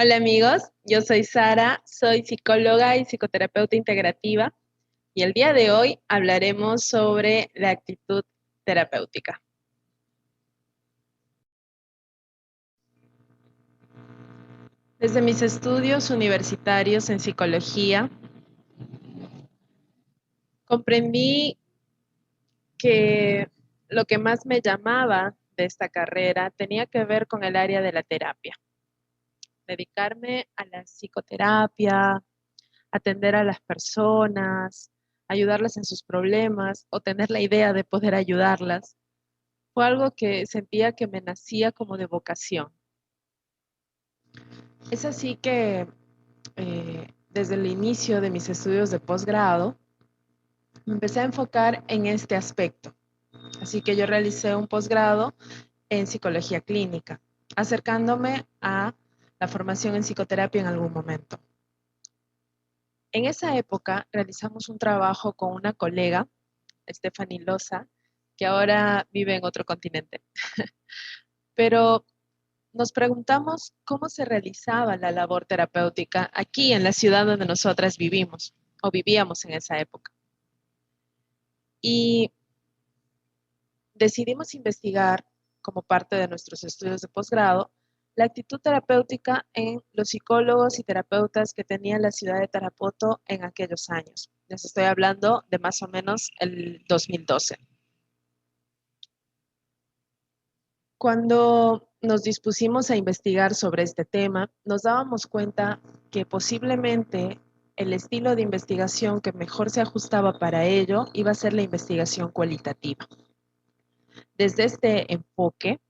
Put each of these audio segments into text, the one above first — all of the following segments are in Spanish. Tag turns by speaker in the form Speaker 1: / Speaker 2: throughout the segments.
Speaker 1: Hola amigos, yo soy Sara, soy psicóloga y psicoterapeuta integrativa y el día de hoy hablaremos sobre la actitud terapéutica. Desde mis estudios universitarios en psicología, comprendí que lo que más me llamaba de esta carrera tenía que ver con el área de la terapia. Dedicarme a la psicoterapia, atender a las personas, ayudarlas en sus problemas o tener la idea de poder ayudarlas, fue algo que sentía que me nacía como de vocación. Es así que desde el inicio de mis estudios de posgrado, me empecé a enfocar en este aspecto. Así que yo realicé un posgrado en psicología clínica, acercándome a la formación en psicoterapia en algún momento. En esa época realizamos un trabajo con una colega, Stephanie Loza, que ahora vive en otro continente. Pero nos preguntamos cómo se realizaba la labor terapéutica aquí en la ciudad donde nosotras vivimos o vivíamos en esa época. Y decidimos investigar, como parte de nuestros estudios de posgrado, la actitud terapéutica en los psicólogos y terapeutas que tenía la ciudad de Tarapoto en aquellos años. Les estoy hablando de más o menos el 2012. Cuando nos dispusimos a investigar sobre este tema, nos dábamos cuenta que posiblemente el estilo de investigación que mejor se ajustaba para ello iba a ser la investigación cualitativa. Desde este enfoque,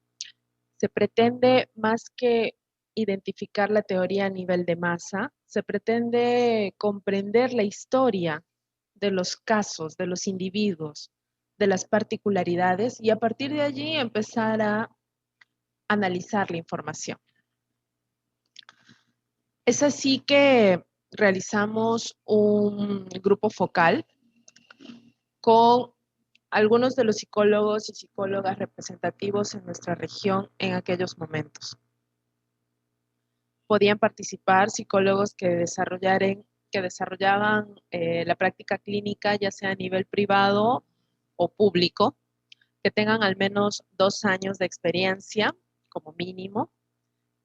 Speaker 1: se pretende más que identificar la teoría a nivel de masa, se pretende comprender la historia de los casos, de los individuos, de las particularidades y a partir de allí empezar a analizar la información. Es así que realizamos un grupo focal con algunos de los psicólogos y psicólogas representativos en nuestra región en aquellos momentos. Podían participar psicólogos que desarrollaban la práctica clínica, ya sea a nivel privado o público, que tengan al menos 2 años de experiencia como mínimo.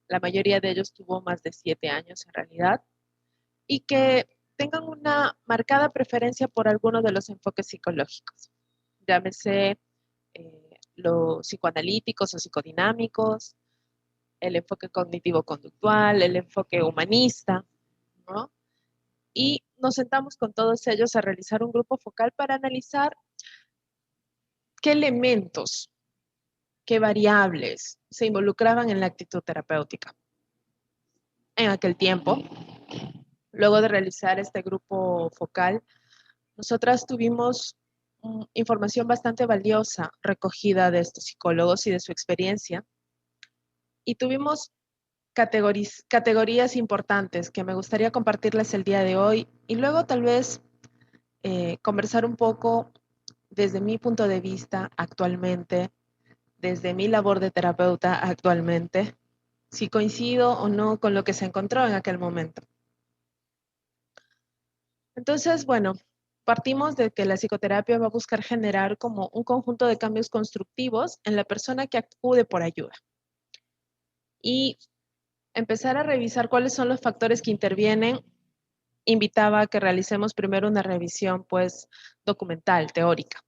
Speaker 1: La mayoría de ellos tuvo más de 7 años en realidad, y que tengan una marcada preferencia por alguno de los enfoques psicológicos, llámese los psicoanalíticos o psicodinámicos, el enfoque cognitivo-conductual, el enfoque humanista, ¿no? Y nos sentamos con todos ellos a realizar un grupo focal para analizar qué elementos, qué variables se involucraban en la actitud terapéutica. En aquel tiempo, luego de realizar este grupo focal, nosotras tuvimos información bastante valiosa recogida de estos psicólogos y de su experiencia, y tuvimos categorías importantes que me gustaría compartirles el día de hoy y luego tal vez conversar un poco desde mi punto de vista actualmente, desde mi labor de terapeuta actualmente, si coincido o no con lo que se encontró en aquel momento. Entonces, bueno, partimos de que la psicoterapia va a buscar generar como un conjunto de cambios constructivos en la persona que acude por ayuda y empezar a revisar cuáles son los factores que intervienen. Invitaba a que realicemos primero una revisión pues documental, teórica,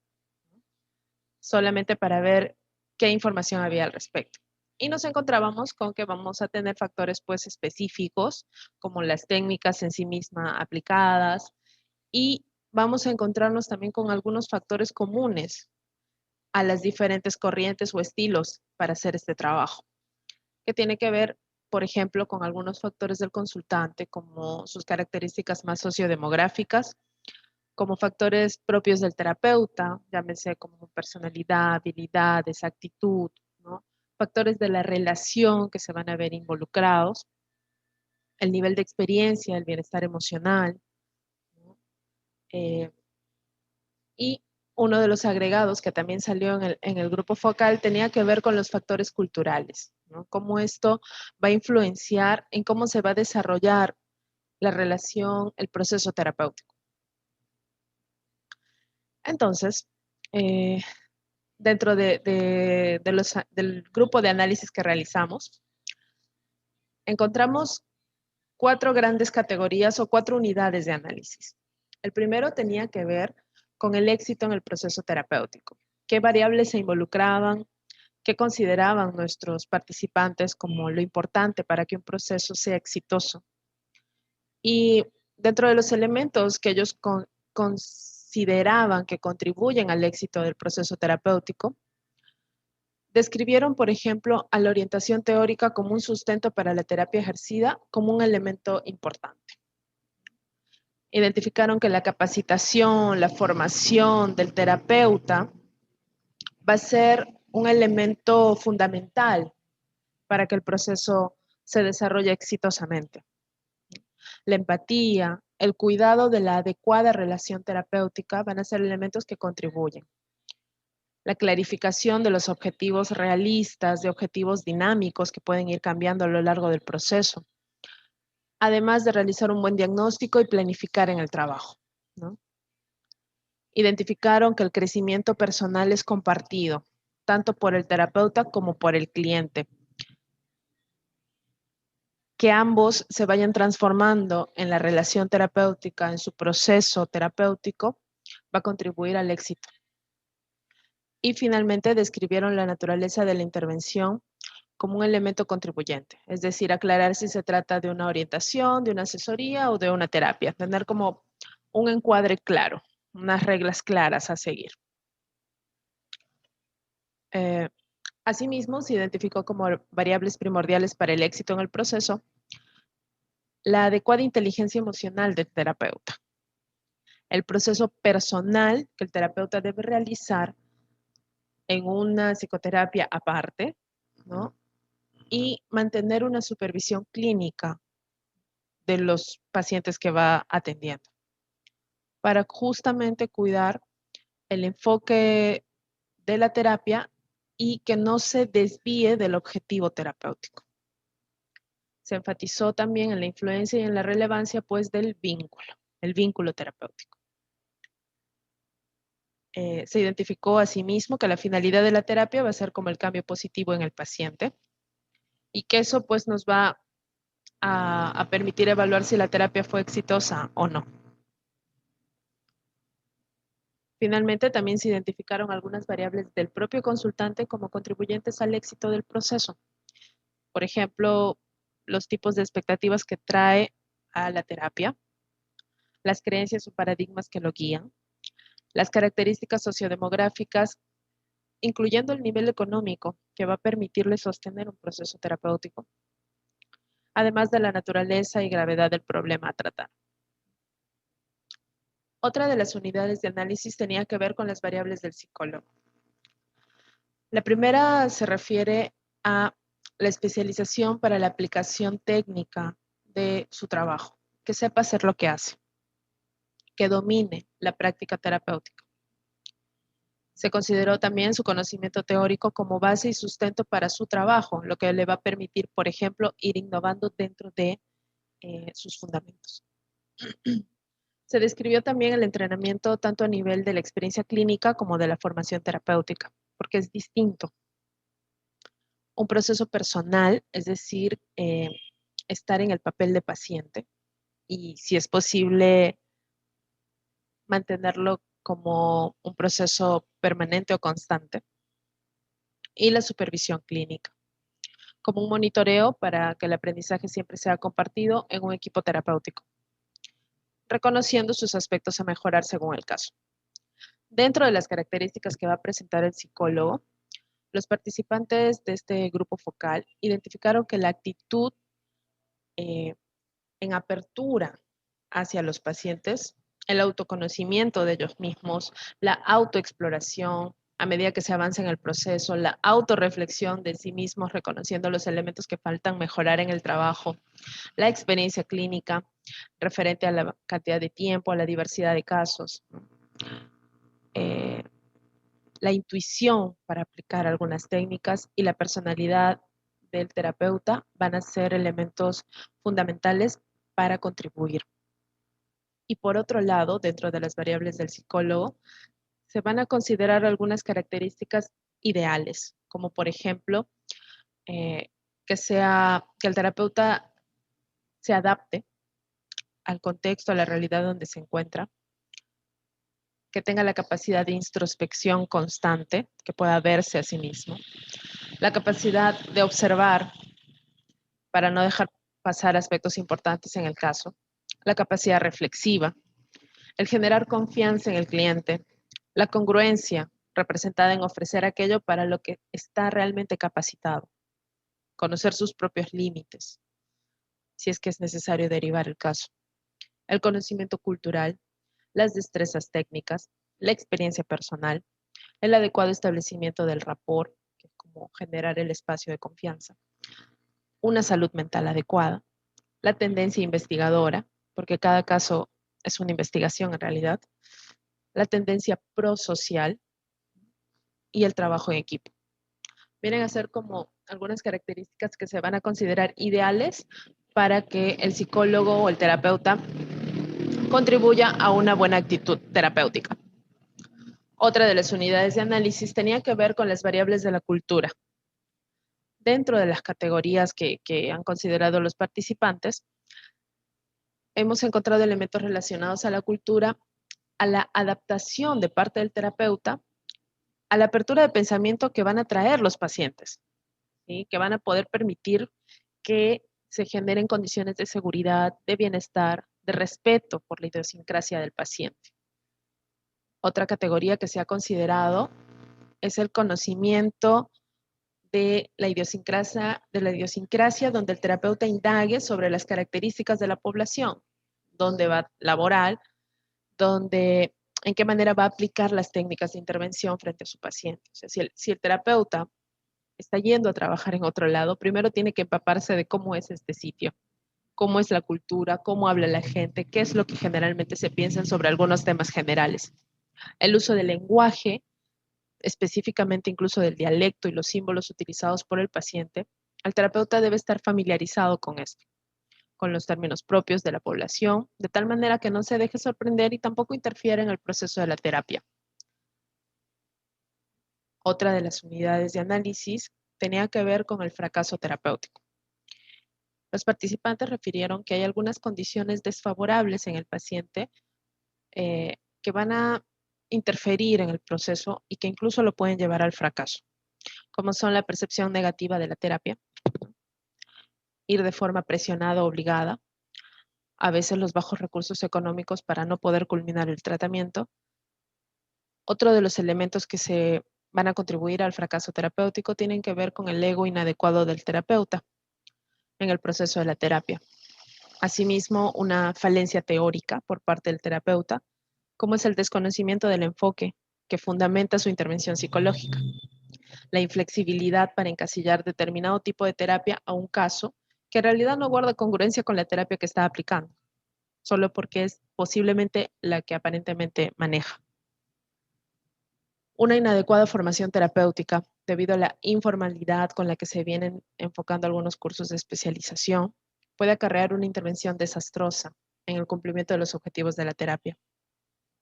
Speaker 1: solamente para ver qué información había al respecto. Y nos encontrábamos con que vamos a tener factores pues específicos, como las técnicas en sí mismas aplicadas, y vamos a encontrarnos también con algunos factores comunes a las diferentes corrientes o estilos para hacer este trabajo, que tiene que ver, por ejemplo, con algunos factores del consultante, como sus características más sociodemográficas, como factores propios del terapeuta, llámese como personalidad, habilidades, actitud, ¿no? Factores de la relación que se van a ver involucrados, el nivel de experiencia, el bienestar emocional, ¿no? Y uno de los agregados que también salió en el grupo focal tenía que ver con los factores culturales, ¿no? Cómo esto va a influenciar en cómo se va a desarrollar la relación, el proceso terapéutico. Entonces, dentro del grupo de análisis que realizamos, encontramos 4 grandes categorías o 4 unidades de análisis. El primero tenía que ver con el éxito en el proceso terapéutico. ¿Qué variables se involucraban? ¿Qué consideraban nuestros participantes como lo importante para que un proceso sea exitoso? Y dentro de los elementos que ellos consideraban que contribuyen al éxito del proceso terapéutico, describieron, por ejemplo, a la orientación teórica como un sustento para la terapia ejercida como un elemento importante. Identificaron que la capacitación, la formación del terapeuta va a ser un elemento fundamental para que el proceso se desarrolle exitosamente. La empatía, el cuidado de la adecuada relación terapéutica van a ser elementos que contribuyen. La clarificación de los objetivos realistas, de objetivos dinámicos que pueden ir cambiando a lo largo del proceso. Además de realizar un buen diagnóstico y planificar en el trabajo, ¿no? Identificaron que el crecimiento personal es compartido, tanto por el terapeuta como por el cliente. Que ambos se vayan transformando en la relación terapéutica, en su proceso terapéutico, va a contribuir al éxito. Y finalmente describieron la naturaleza de la intervención como un elemento contribuyente, es decir, aclarar si se trata de una orientación, de una asesoría o de una terapia, tener como un encuadre claro, unas reglas claras a seguir. Asimismo, se identificó como variables primordiales para el éxito en el proceso la adecuada inteligencia emocional del terapeuta, el proceso personal que el terapeuta debe realizar en una psicoterapia aparte, ¿no? Y mantener una supervisión clínica de los pacientes que va atendiendo, para justamente cuidar el enfoque de la terapia y que no se desvíe del objetivo terapéutico. Se enfatizó también en la influencia y en la relevancia, pues, del vínculo, el vínculo terapéutico. Se identificó asimismo que la finalidad de la terapia va a ser como el cambio positivo en el paciente y que eso, pues, nos va a permitir evaluar si la terapia fue exitosa o no. Finalmente, también se identificaron algunas variables del propio consultante como contribuyentes al éxito del proceso. Por ejemplo, los tipos de expectativas que trae a la terapia, las creencias o paradigmas que lo guían, las características sociodemográficas, incluyendo el nivel económico que va a permitirle sostener un proceso terapéutico, además de la naturaleza y gravedad del problema a tratar. Otra de las unidades de análisis tenía que ver con las variables del psicólogo. La primera se refiere a la especialización para la aplicación técnica de su trabajo, que sepa hacer lo que hace, que domine la práctica terapéutica. Se consideró también su conocimiento teórico como base y sustento para su trabajo, lo que le va a permitir, por ejemplo, ir innovando dentro de sus fundamentos. Se describió también el entrenamiento tanto a nivel de la experiencia clínica como de la formación terapéutica, porque es distinto. Un proceso personal, es decir, estar en el papel de paciente y, si es posible, mantenerlo como un proceso permanente o constante. Y la supervisión clínica, como un monitoreo para que el aprendizaje siempre sea compartido en un equipo terapéutico, reconociendo sus aspectos a mejorar según el caso. Dentro de las características que va a presentar el psicólogo, los participantes de este grupo focal identificaron que la actitud en apertura hacia los pacientes, el autoconocimiento de ellos mismos, la autoexploración a medida que se avanza en el proceso, la autorreflexión de sí mismos, reconociendo los elementos que faltan mejorar en el trabajo, la experiencia clínica referente a la cantidad de tiempo, a la diversidad de casos. eh, la intuición para aplicar algunas técnicas y la personalidad del terapeuta van a ser elementos fundamentales para contribuir. Y por otro lado, dentro de las variables del psicólogo, se van a considerar algunas características ideales, como por ejemplo, eh, que el terapeuta se adapte al contexto, a la realidad donde se encuentra, que tenga la capacidad de introspección constante, que pueda verse a sí mismo, la capacidad de observar para no dejar pasar aspectos importantes en el caso, la capacidad reflexiva, el generar confianza en el cliente, la congruencia representada en ofrecer aquello para lo que está realmente capacitado, conocer sus propios límites, si es que es necesario derivar el caso, el conocimiento cultural, las destrezas técnicas, la experiencia personal, el adecuado establecimiento del rapport, que es como generar el espacio de confianza, una salud mental adecuada, la tendencia investigadora, porque cada caso es una investigación en realidad, la tendencia prosocial y el trabajo en equipo. Vienen a ser como algunas características que se van a considerar ideales para que el psicólogo o el terapeuta contribuya a una buena actitud terapéutica. Otra de las unidades de análisis tenía que ver con las variables de la cultura. Dentro de las categorías que han considerado los participantes, hemos encontrado elementos relacionados a la cultura, a la adaptación de parte del terapeuta, a la apertura de pensamiento que van a traer los pacientes, ¿sí? Que van a poder permitir que se generen condiciones de seguridad, de bienestar, de respeto por la idiosincrasia del paciente. Otra categoría que se ha considerado es el conocimiento de la idiosincrasia donde el terapeuta indague sobre las características de la población, dónde va a laborar, en qué manera va a aplicar las técnicas de intervención frente a su paciente. O sea, si el terapeuta está yendo a trabajar en otro lado, primero tiene que empaparse de cómo es este sitio, cómo es la cultura, cómo habla la gente, qué es lo que generalmente se piensan sobre algunos temas generales. El uso del lenguaje, específicamente incluso del dialecto y los símbolos utilizados por el paciente, el terapeuta debe estar familiarizado con esto, con los términos propios de la población, de tal manera que no se deje sorprender y tampoco interfiera en el proceso de la terapia. Otra de las unidades de análisis tenía que ver con el fracaso terapéutico. Los participantes refirieron que hay algunas condiciones desfavorables en el paciente que van a interferir en el proceso y que incluso lo pueden llevar al fracaso, como son la percepción negativa de la terapia, ir de forma presionada o obligada, a veces los bajos recursos económicos para no poder culminar el tratamiento. Otro de los elementos que se van a contribuir al fracaso terapéutico tienen que ver con el ego inadecuado del terapeuta en el proceso de la terapia. Asimismo, una falencia teórica por parte del terapeuta, como es el desconocimiento del enfoque que fundamenta su intervención psicológica, la inflexibilidad para encasillar determinado tipo de terapia a un caso que en realidad no guarda congruencia con la terapia que está aplicando, solo porque es posiblemente la que aparentemente maneja. Una inadecuada formación terapéutica debido a la informalidad con la que se vienen enfocando algunos cursos de especialización puede acarrear una intervención desastrosa en el cumplimiento de los objetivos de la terapia.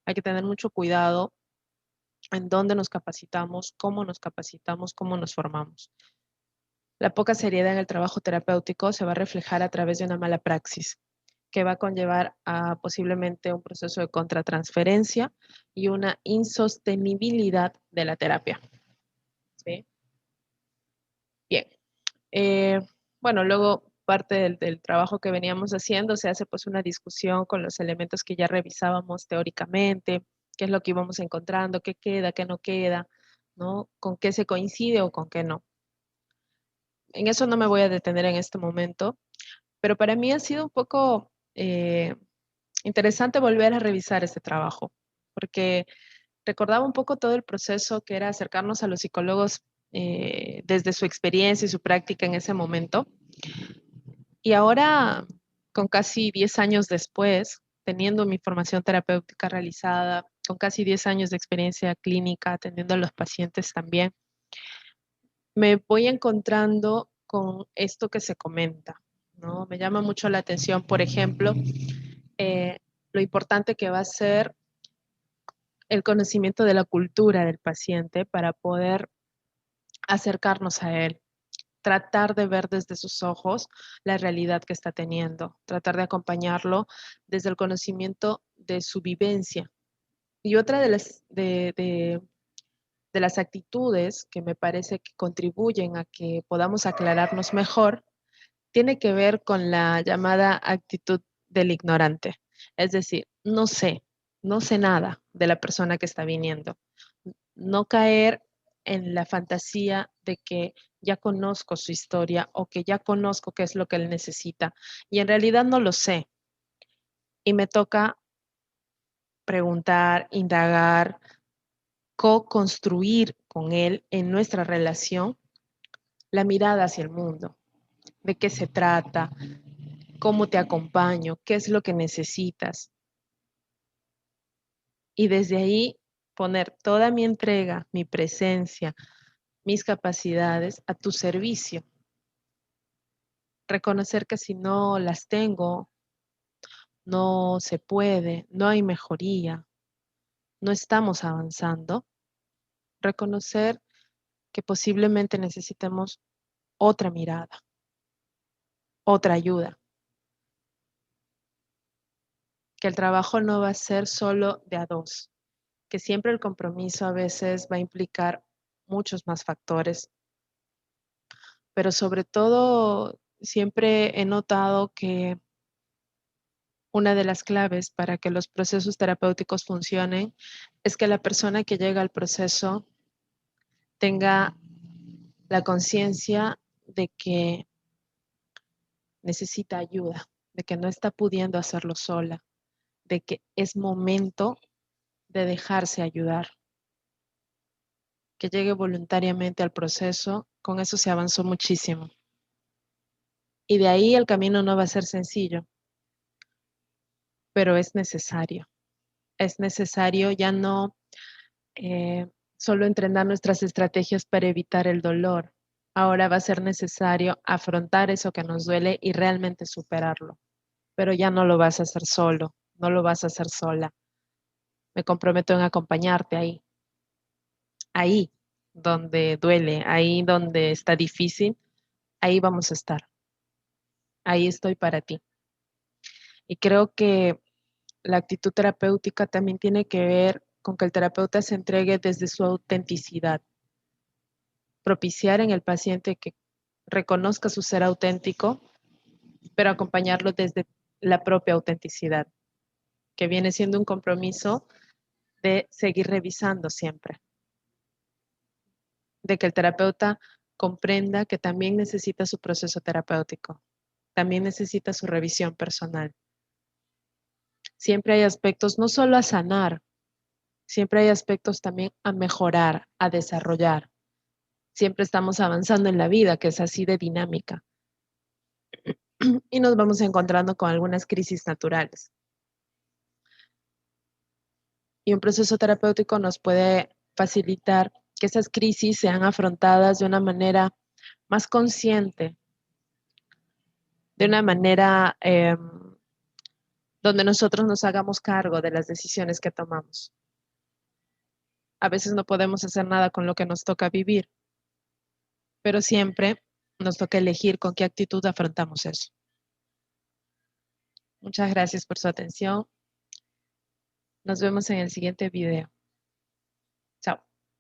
Speaker 1: Hay que tener mucho cuidado en dónde nos capacitamos, cómo nos formamos. La poca seriedad en el trabajo terapéutico se va a reflejar a través de una mala praxis, que va a conllevar a posiblemente un proceso de contratransferencia y una insostenibilidad de la terapia. ¿Sí? Bien. Eh, bueno, luego parte del trabajo que veníamos haciendo se hace pues una discusión con los elementos que ya revisábamos teóricamente, qué es lo que íbamos encontrando, qué queda, qué no queda, ¿no? Con qué se coincide o con qué no. En eso no me voy a detener en este momento, pero para mí ha sido un poco interesante volver a revisar este trabajo, porque recordaba un poco todo el proceso que era acercarnos a los psicólogos desde su experiencia y su práctica en ese momento. Y ahora, con casi 10 años después, teniendo mi formación terapéutica realizada, con casi 10 años de experiencia clínica atendiendo a los pacientes también, me voy encontrando con esto que se comenta, ¿no? Me llama mucho la atención, por ejemplo, lo importante que va a ser el conocimiento de la cultura del paciente para poder acercarnos a él, tratar de ver desde sus ojos la realidad que está teniendo, tratar de acompañarlo desde el conocimiento de su vivencia. Y otra de las actitudes que me parece que contribuyen a que podamos aclararnos mejor tiene que ver con la llamada actitud del ignorante. Es decir, no sé nada de la persona que está viniendo. No caer en la fantasía de que ya conozco su historia o que ya conozco qué es lo que él necesita. Y en realidad no lo sé. Y me toca preguntar, indagar, co-construir con él en nuestra relación la mirada hacia el mundo, de qué se trata, cómo te acompaño, qué es lo que necesitas. Y desde ahí poner toda mi entrega, mi presencia, mis capacidades a tu servicio. Reconocer que si no las tengo, no se puede, no hay mejoría, no estamos avanzando. Reconocer que posiblemente necesitemos otra mirada, otra ayuda. Que el trabajo no va a ser solo de a dos, que siempre el compromiso a veces va a implicar muchos más factores, pero sobre todo siempre he notado que una de las claves para que los procesos terapéuticos funcionen es que la persona que llega al proceso tenga la conciencia de que necesita ayuda, de que no está pudiendo hacerlo sola, de que es momento de dejarse ayudar, que llegue voluntariamente al proceso. Con eso se avanzó muchísimo. Y de ahí el camino no va a ser sencillo, pero es necesario. Es necesario ya no solo entrenar nuestras estrategias para evitar el dolor. Ahora va a ser necesario afrontar eso que nos duele y realmente superarlo. Pero ya no lo vas a hacer solo, no lo vas a hacer sola. Me comprometo en acompañarte ahí donde duele, ahí donde está difícil, ahí vamos a estar. Ahí estoy para ti. Y creo que la actitud terapéutica también tiene que ver con que el terapeuta se entregue desde su autenticidad, propiciar en el paciente que reconozca su ser auténtico, pero acompañarlo desde la propia autenticidad, que viene siendo un compromiso de seguir revisando siempre, de que el terapeuta comprenda que también necesita su proceso terapéutico, también necesita su revisión personal. Siempre hay aspectos no solo a sanar, siempre hay aspectos también a mejorar, a desarrollar. Siempre estamos avanzando en la vida, que es así de dinámica, y nos vamos encontrando con algunas crisis naturales. Y un proceso terapéutico nos puede facilitar que esas crisis sean afrontadas de una manera más consciente, de una manera donde nosotros nos hagamos cargo de las decisiones que tomamos. A veces no podemos hacer nada con lo que nos toca vivir, pero siempre nos toca elegir con qué actitud afrontamos eso. Muchas gracias por su atención. Nos vemos en el siguiente video.